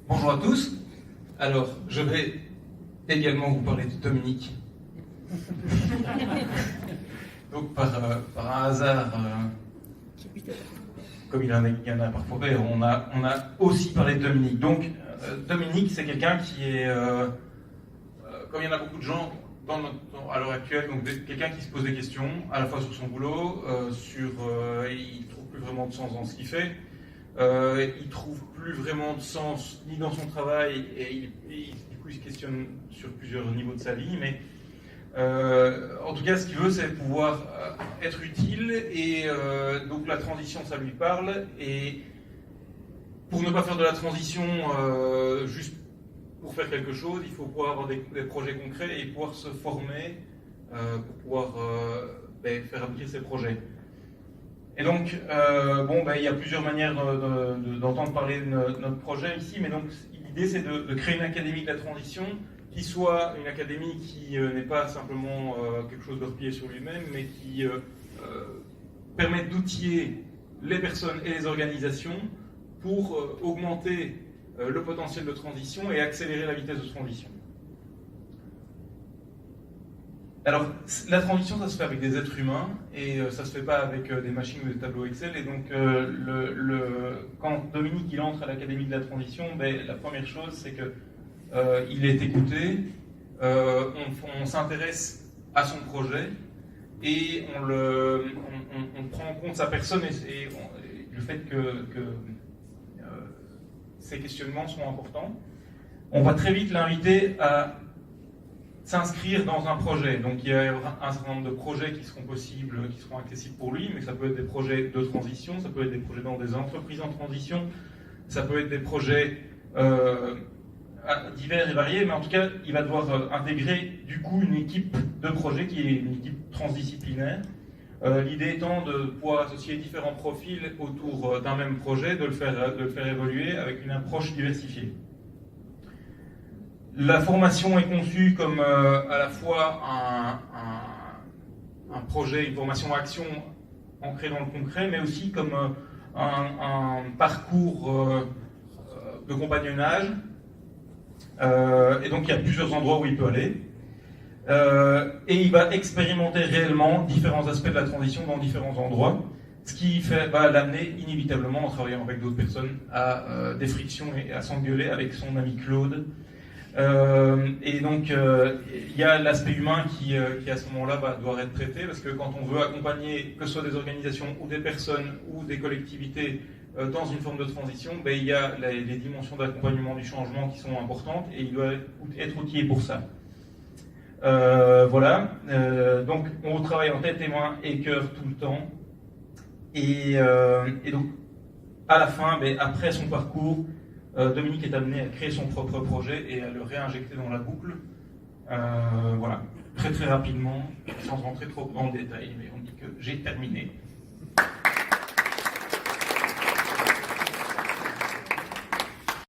Bonjour à tous. Alors, je vais également vous parler de Dominique. Donc, par un hasard, comme il y en a parfois, on a aussi parlé de Dominique. Donc, Dominique, c'est quelqu'un qui est, comme il y en a beaucoup de gens à l'heure actuelle, donc quelqu'un qui se pose des questions, à la fois sur son boulot, il ne trouve plus vraiment de sens dans ce qu'il fait. Il trouve plus vraiment de sens ni dans son travail et du coup il se questionne sur plusieurs niveaux de sa vie, mais en tout cas ce qu'il veut c'est pouvoir être utile et donc la transition ça lui parle, et pour ne pas faire de la transition juste pour faire quelque chose, il faut pouvoir avoir des projets concrets et pouvoir se former pour pouvoir faire aboutir ces projets. Et donc, il y a plusieurs manières d'entendre parler de notre projet ici, mais donc l'idée c'est de créer une académie de la transition qui soit une académie qui n'est pas simplement quelque chose de replié sur lui-même, mais qui permette d'outiller les personnes et les organisations pour augmenter le potentiel de transition et accélérer la vitesse de transition. Alors, la transition, ça se fait avec des êtres humains et ça se fait pas avec des machines ou des tableaux Excel. Et donc, quand Dominique il entre à l'Académie de la transition, la première chose, c'est que il est écouté, on s'intéresse à son projet et on prend en compte sa personne et le fait que ses questionnements sont importants. On va très vite l'inviter à s'inscrire dans un projet. Donc il y a un certain nombre de projets qui seront possibles, qui seront accessibles pour lui, mais ça peut être des projets de transition, ça peut être des projets dans des entreprises en transition, ça peut être des projets divers et variés, mais en tout cas, il va devoir intégrer du coup une équipe de projet qui est une équipe transdisciplinaire. L'idée étant de pouvoir associer différents profils autour d'un même projet, de le faire évoluer avec une approche diversifiée. La formation est conçue comme à la fois un projet, une formation action ancrée dans le concret, mais aussi comme un parcours de compagnonnage. Et donc il y a plusieurs endroits où il peut aller. Et il va expérimenter réellement différents aspects de la transition dans différents endroits, ce qui va l'amener inévitablement, en travaillant avec d'autres personnes, à des frictions et à s'engueuler avec son ami Claude. Et donc il y a l'aspect humain qui à ce moment-là doit être traité, parce que quand on veut accompagner que ce soit des organisations ou des personnes ou des collectivités dans une forme de transition, il y a les dimensions d'accompagnement du changement qui sont importantes et il doit être outillé pour ça. Voilà, donc on travaille en tête et main et cœur tout le temps, et donc à la fin, après son parcours, Dominique est amené à créer son propre projet et à le réinjecter dans la boucle. Voilà, très très rapidement, sans rentrer trop dans le détail, mais on dit que j'ai terminé.